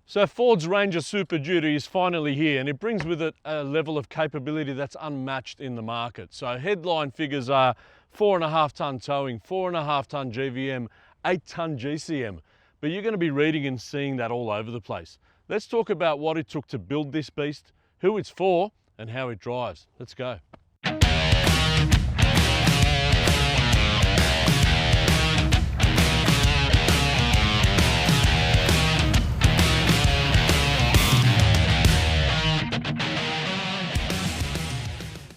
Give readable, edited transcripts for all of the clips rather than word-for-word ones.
So Ford's Ranger Super Duty is finally here, and it brings with it a level of capability that's unmatched in the market. So headline figures are 4.5 tonne towing, 4.5 tonne GVM, 8 tonne GCM. But you're going to be reading and seeing that all over the place. Let's talk about what it took to build this beast, who it's for, and how it drives. Let's go.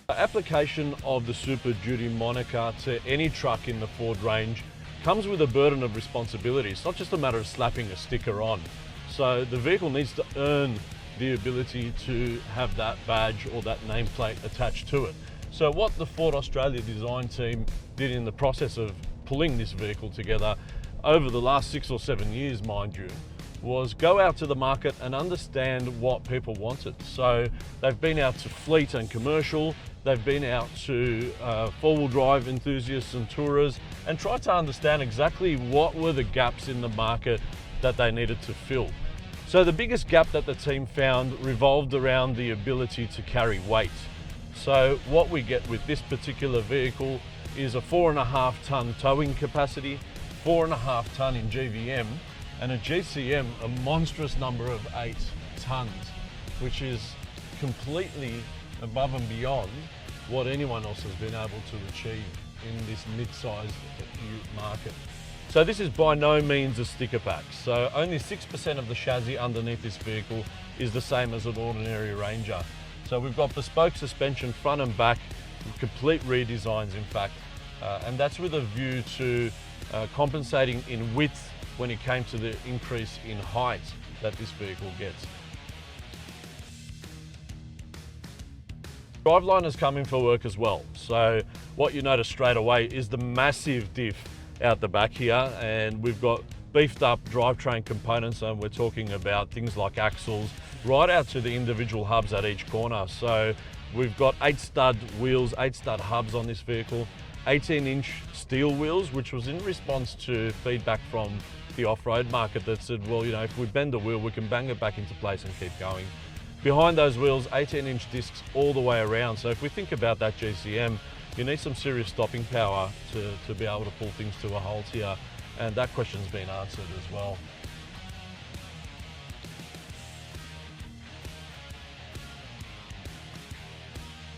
Application of the Super Duty moniker to any truck in the Ford range comes with a burden of responsibility. It's not just a matter of slapping a sticker on. So the vehicle needs to earn the ability to have that badge or that nameplate attached to it. So what the Ford Australia design team did in the process of pulling this vehicle together over the last 6 or 7 years, mind you, was go out to the market and understand what people wanted. So they've been out to fleet and commercial, they've been out to four-wheel drive enthusiasts and tourers, and tried to understand exactly what were the gaps in the market that they needed to fill. So the biggest gap that the team found revolved around the ability to carry weight. So what we get with this particular vehicle is a 4.5 tonne towing capacity, 4.5 tonne in GVM, and a GCM, a monstrous number of 8 tonnes, which is completely above and beyond what anyone else has been able to achieve in this mid-sized market. So this is by no means a sticker pack. So only 6% of the chassis underneath this vehicle is the same as an ordinary Ranger. So we've got bespoke suspension front and back, complete redesigns in fact, and that's with a view to compensating in width when it came to the increase in height that this vehicle gets. Driveline has come in for work as well. So what you notice straight away is the massive diff out the back here, and we've got beefed up drivetrain components, and we're talking about things like axles right out to the individual hubs at each corner. So we've got 8 stud wheels, 8 stud hubs on this vehicle, 18-inch steel wheels, which was in response to feedback from the off-road market that said, well, you know, if we bend the wheel, we can bang it back into place and keep going. Behind those wheels, 18-inch discs all the way around. So if we think about that GCM, you need some serious stopping power to be able to pull things to a halt here. And that question's been answered as well.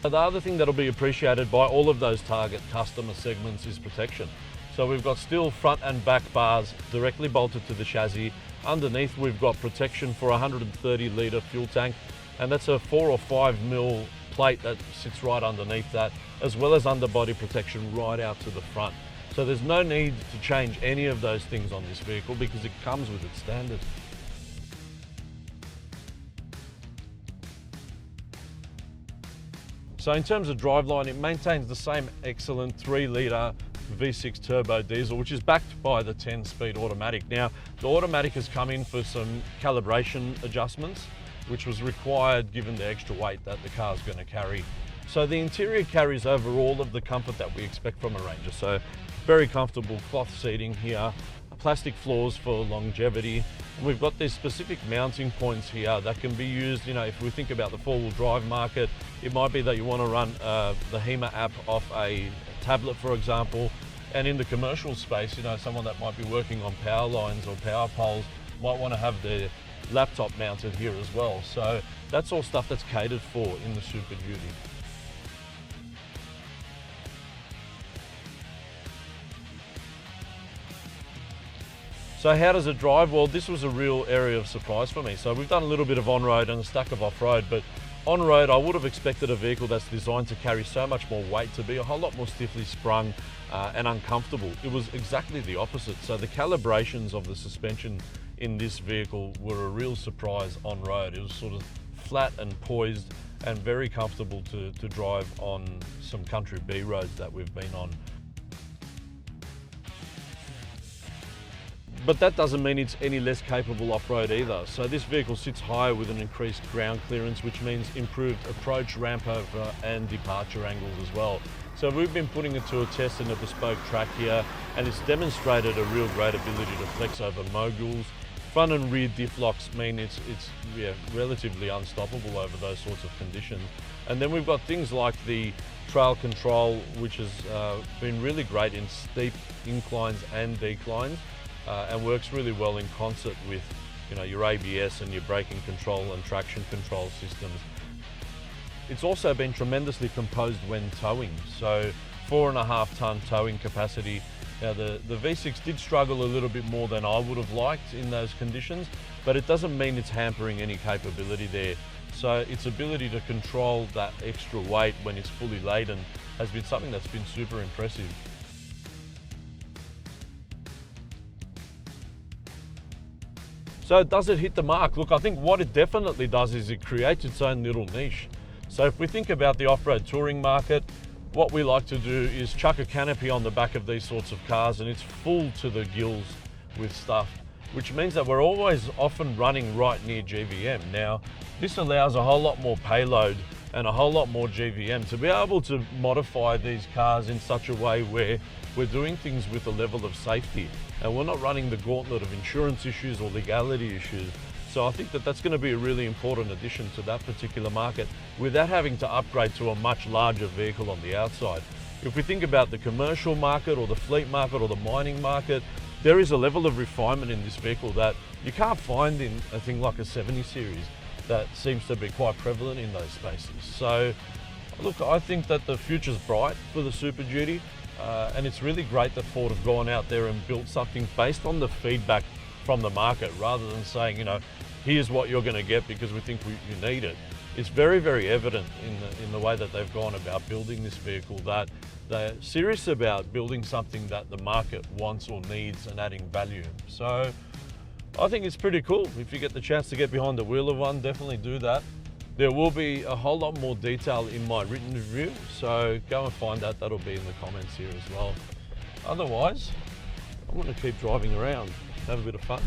The other thing that'll be appreciated by all of those target customer segments is protection. So we've got steel front and back bars directly bolted to the chassis. Underneath we've got protection for a 130 litre fuel tank, and that's a 4 or 5 mil plate that sits right underneath that, as well as underbody protection right out to the front. So there's no need to change any of those things on this vehicle because it comes with its standard. So in terms of driveline, it maintains the same excellent 3 litre V6 turbo diesel, which is backed by the 10-speed automatic. Now, the automatic has come in for some calibration adjustments, which was required given the extra weight that the car is going to carry. So the interior carries over all of the comfort that we expect from a Ranger. So very comfortable cloth seating here, plastic floors for longevity. And we've got these specific mounting points here that can be used, you know, if we think about the four-wheel drive market, it might be that you want to run the HEMA app off a tablet, for example. And in the commercial space, you know, someone that might be working on power lines or power poles might want to have their laptop mounted here as well. So that's all stuff that's catered for in the Super Duty. So how does it drive? Well, this was a real area of surprise for me. So we've done a little bit of on-road and a stack of off-road, but on-road I would have expected a vehicle that's designed to carry so much more weight to be a whole lot more stiffly sprung and uncomfortable. It was exactly the opposite. So the calibrations of the suspension in this vehicle were a real surprise on-road. It was sort of flat and poised and very comfortable to drive on some country B roads that we've been on. But that doesn't mean it's any less capable off-road either. So this vehicle sits higher with an increased ground clearance, which means improved approach, ramp over and departure angles as well. So we've been putting it to a test in a bespoke track here, and it's demonstrated a real great ability to flex over moguls, front and rear diff locks mean it's relatively unstoppable over those sorts of conditions. And then we've got things like the trail control, which has been really great in steep inclines and declines, and works really well in concert with your ABS and your braking control and traction control systems. It's also been tremendously composed when towing, so 4.5 ton towing capacity. Now the V6 did struggle a little bit more than I would have liked in those conditions, but it doesn't mean it's hampering any capability there. So its ability to control that extra weight when it's fully laden has been something that's been super impressive. So does it hit the mark? Look, I think what it definitely does is it creates its own little niche. So if we think about the off-road touring market, what we like to do is chuck a canopy on the back of these sorts of cars and it's full to the gills with stuff, which means that we're always often running right near GVM. Now, this allows a whole lot more payload and a whole lot more GVM to be able to modify these cars in such a way where we're doing things with a level of safety and we're not running the gauntlet of insurance issues or legality issues. So I think that that's going to be a really important addition to that particular market without having to upgrade to a much larger vehicle on the outside. If we think about the commercial market or the fleet market or the mining market, there is a level of refinement in this vehicle that you can't find in a thing like a 70 series that seems to be quite prevalent in those spaces. So look, I think that the future's bright for the Super Duty, and it's really great that Ford have gone out there and built something based on the feedback from the market rather than saying, here's what you're going to get because we think you need it. It's very, very evident in the way that they've gone about building this vehicle that they're serious about building something that the market wants or needs and adding value. So I think it's pretty cool. If you get the chance to get behind the wheel of one, definitely do that. There will be a whole lot more detail in my written review, so go and find that. That'll be in the comments here as well. Otherwise, I'm going to keep driving around, have a bit of fun.